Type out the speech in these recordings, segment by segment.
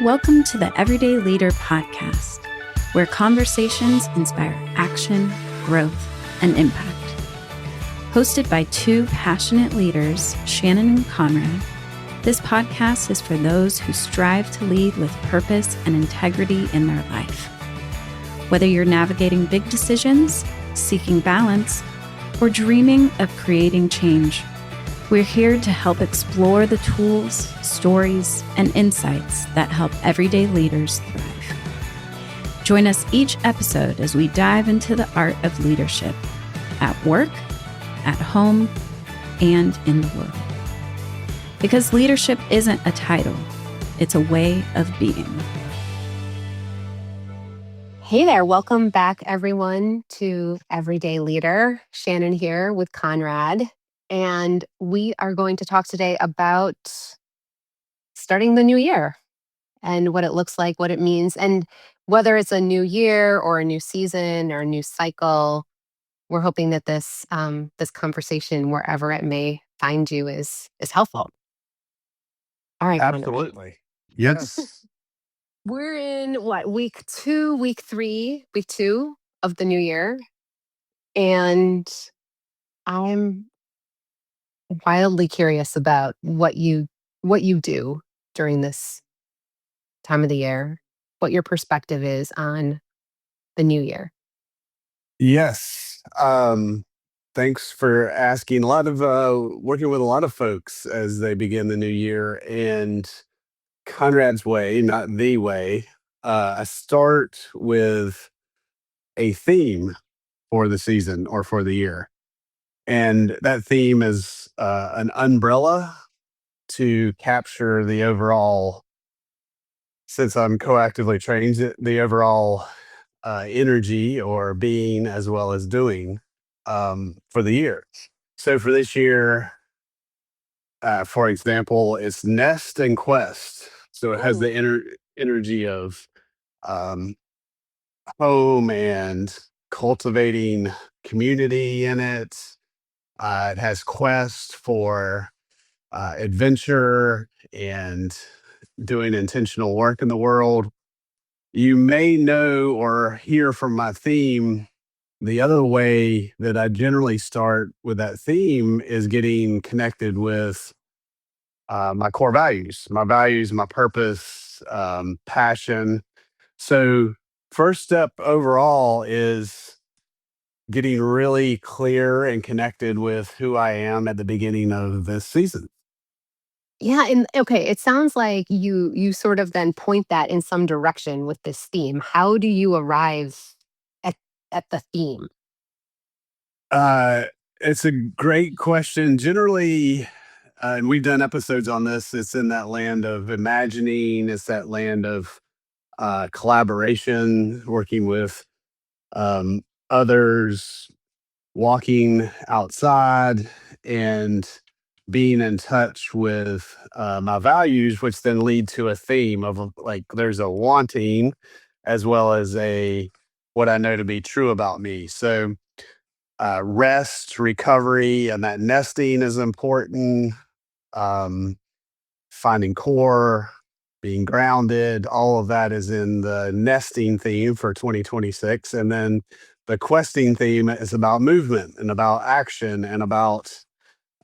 Welcome to the Everyday Leader podcast, where conversations inspire action, growth, and impact. Hosted by two passionate leaders, Shannon and Conrad, this podcast is for those who strive to lead with purpose and integrity in their life. Whether you're navigating big decisions, seeking balance, or dreaming of creating change, we're here to help explore the tools, stories, and insights that help everyday leaders thrive. Join us each episode as we dive into the art of leadership at work, at home, and in the world. Because leadership isn't a title, it's a way of being. Hey there, welcome back everyone to Everyday Leader. Shannon here with Conrad. And we are going to talk today about starting the new year and what it looks like, what it means, and whether it's a new year or a new season or a new cycle. We're hoping that this conversation, wherever it may find you, is helpful. All right, Conrad. Absolutely. Yes. We're in week two of the new year, and I'm wildly curious about what you do during this time of the year, what your perspective is on the new year. Yes. Thanks for asking. A lot of working with a lot of folks as they begin the new year, and Conrad's way, not the way. I start with a theme for the season or for the year, and that theme is an umbrella to capture the overall. Since I'm coactively trained, the overall energy or being as well as doing for the year. So for this year, for example, it's Nest and Quest. So it has the energy of um, home and cultivating community in it. It has Quest for adventure and doing intentional work in the world. You may know or hear from my theme. The other way that I generally start with that theme is getting connected with my core values, my purpose, passion. So, first step overall is getting really clear and connected with who I am at the beginning of this season. Yeah, and okay, it sounds like you sort of then point that in some direction with this theme. How do you arrive at the theme? Uh, it's a great question. Generally, and we've done episodes on this, it's in that land of imagining, it's that land of collaboration, working with others, walking outside, and being in touch with my values, which then lead to a theme of like there's a wanting as well as a what I know to be true about me. So rest, recovery, and that nesting is important. Um, Finding core, being grounded, all of that is in the nesting theme for 2026. And then the questing theme is about movement and about action and about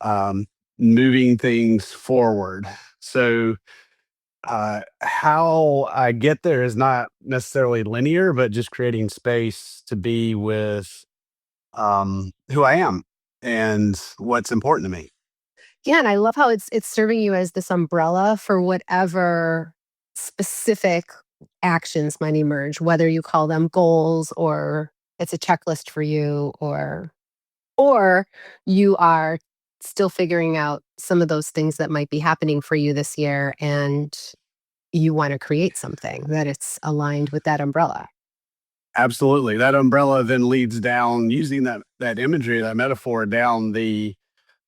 um, moving things forward. So, how I get there is not necessarily linear, but just creating space to be with who I am and what's important to me. Yeah, and I love how it's serving you as this umbrella for whatever specific actions might emerge, whether you call them goals or it's a checklist for you, or you are still figuring out some of those things that might be happening for you this year, and you want to create something that it's aligned with that umbrella. Absolutely. That umbrella then leads down using that imagery, that metaphor down the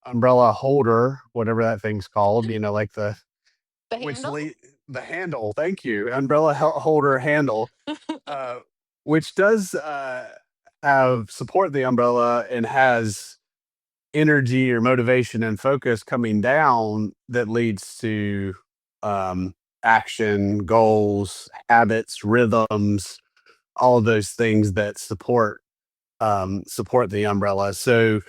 umbrella holder, whatever that thing's called, like The which handle? the handle, thank you, umbrella holder handle, uh, which does have support the umbrella and has energy or motivation and focus coming down that leads to action, goals, habits, rhythms, all of those things that support the umbrella. So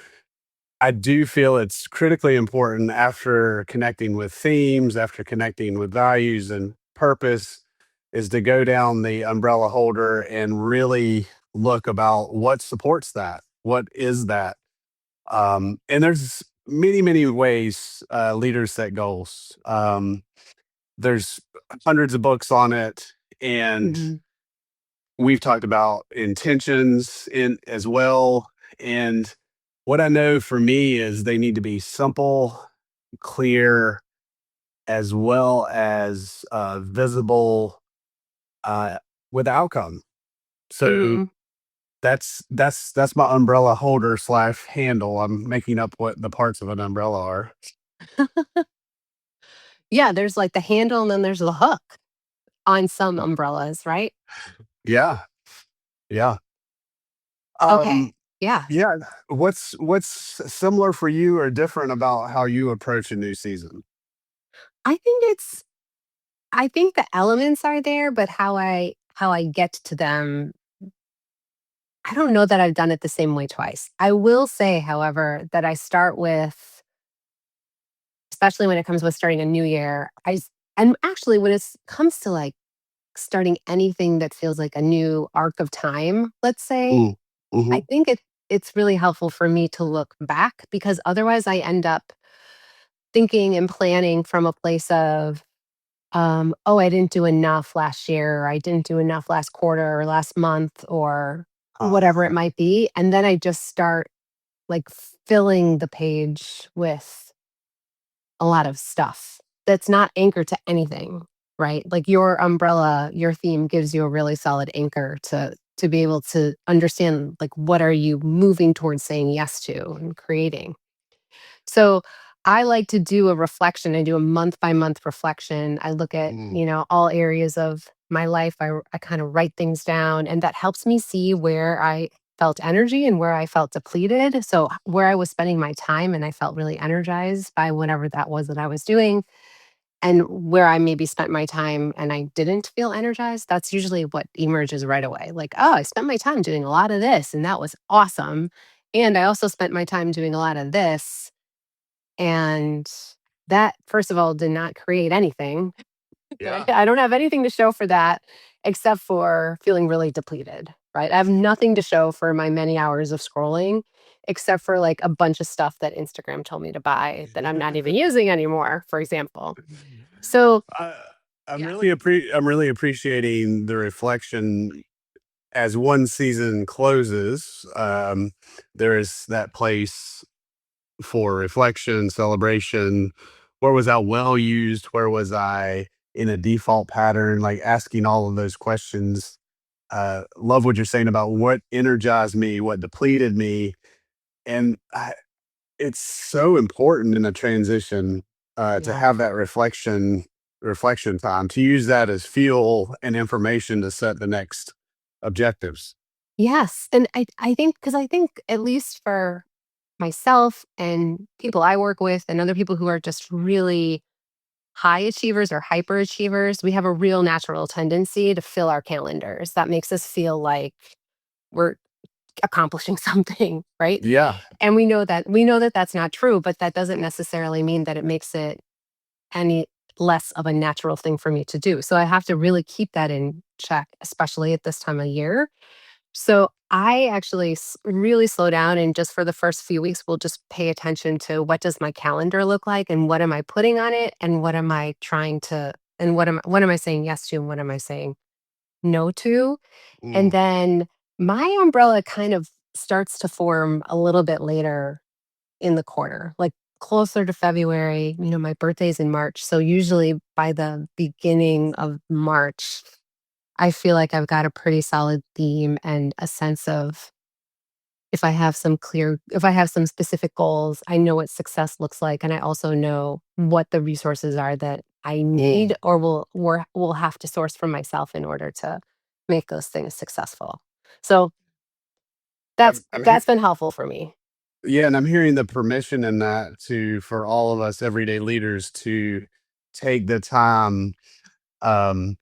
I do feel it's critically important after connecting with themes, after connecting with values and purpose, is to go down the umbrella holder and really look about what supports that. What is that? And there's many ways leaders set goals. There's hundreds of books on it, and Hmm. we've talked about intentions in as well. And what I know for me is they need to be simple, clear, as well as visible uh, with outcome. So Hmm. that's my umbrella holder slash handle. I'm making up what the parts of an umbrella are. Yeah, there's like the handle and then there's the hook on some umbrellas, right? Yeah, yeah. Okay. Um, Yeah. yeah. What's similar for you or different about how you approach a new season? I think it's I think the elements are there, but how I get to them, I don't know that I've done it the same way twice. I will say, however, that I start with, especially when it comes with starting a new year, and actually when it comes to like starting anything that feels like a new arc of time, let's say, Mm, I mhm. think it's really helpful for me to look back because otherwise I end up thinking and planning from a place of, oh, I didn't do enough last year, or I didn't do enough last quarter or last month or whatever it Uh-huh. might be. And then I just start like filling the page with a lot of stuff that's not anchored to anything, right? Like your umbrella, your theme gives you a really solid anchor to be able to understand like what are you moving towards saying yes to and creating. So I like to do a reflection. I do a month by month reflection. I look at, Mm, all areas of my life. I kind of write things down, and that helps me see where I felt energy and where I felt depleted. So, where I was spending my time and I felt really energized by whatever that was that I was doing, and where I maybe spent my time and I didn't feel energized, that's usually what emerges right away. Like, oh, I spent my time doing a lot of this, and that was awesome. And I also spent my time doing a lot of this and that, first of all, did not create anything, right? yeah. I don't have anything to show for that except for feeling really depleted, right? I have nothing to show for my many hours of scrolling except for like a bunch of stuff that Instagram told me to buy that I'm not even using anymore, for example. So, I, yeah. I'm really appreciating the reflection as one season closes. There is that place for reflection, celebration. Where was I well used? Where was I in a default pattern? Like asking all of those questions. Love what you're saying about what energized me, what depleted me, and it's so important in a transition to Yeah. have that reflection time to use that as fuel and information to set the next objectives. Yes. And I think, because I think, at least for myself and people I work with and other people who are just really high achievers or hyper achievers, we have a real natural tendency to fill our calendars. That makes us feel like we're accomplishing something, right? Yeah. And we know that that's not true, but that doesn't necessarily mean that it makes it any less of a natural thing for me to do. So I have to really keep that in check, especially at this time of year. So I actually really slow down and just for the first few weeks, we'll just pay attention to what does my calendar look like and what am I putting on it and what am I trying to and what am I saying yes to and what am I saying no to? And Mm. then my umbrella kind of starts to form a little bit later in the quarter, like closer to February. My birthday's in March. So usually by the beginning of March, I feel like I've got a pretty solid theme and a sense of if I have some specific goals, I know what success looks like. And I also know what the resources are that I Mm. need or will have to source from myself in order to make those things successful. So I'm that's been helpful for me. Yeah, and I'm hearing the permission in that to for all of us everyday leaders to take the time um,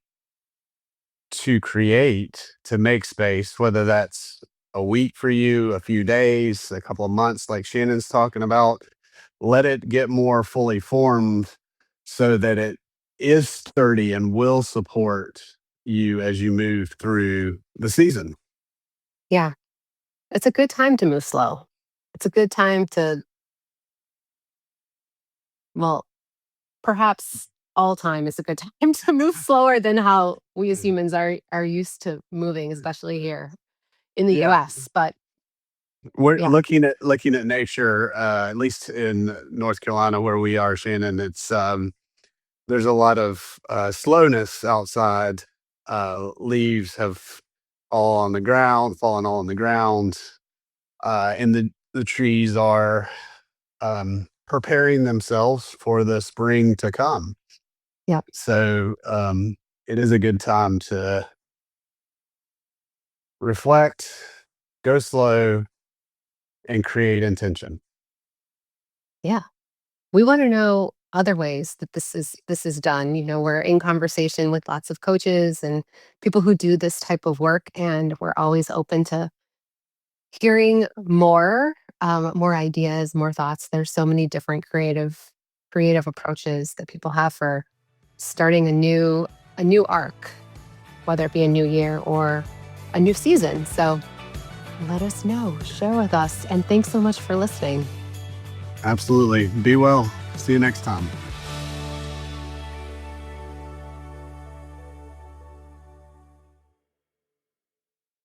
to make space, whether that's a week for you, a few days, a couple of months, like Shannon's talking about. Let it get more fully formed so that it is sturdy and will support you as you move through the season. Yeah. It's a good time to move slow. It's a good time to, well, perhaps all time is a good time to move slower than how we as humans are used to moving, especially here in the Yeah. US. But We're yeah, looking at nature, at least in North Carolina where we are, Shannon. It's there's a lot of slowness outside. Leaves have fallen all on the ground, and the trees are preparing themselves for the spring to come. yep, So it is a good time to reflect, go slow, and create intention. yeah. We want to know other ways that this is done. We're in conversation with lots of coaches and people who do this type of work, and we're always open to hearing more ideas, more thoughts. There's so many different creative approaches that people have for starting a new arc, whether it be a new year or a new season. So let us know, share with us, and thanks so much for listening. Absolutely. Be well. See you next time.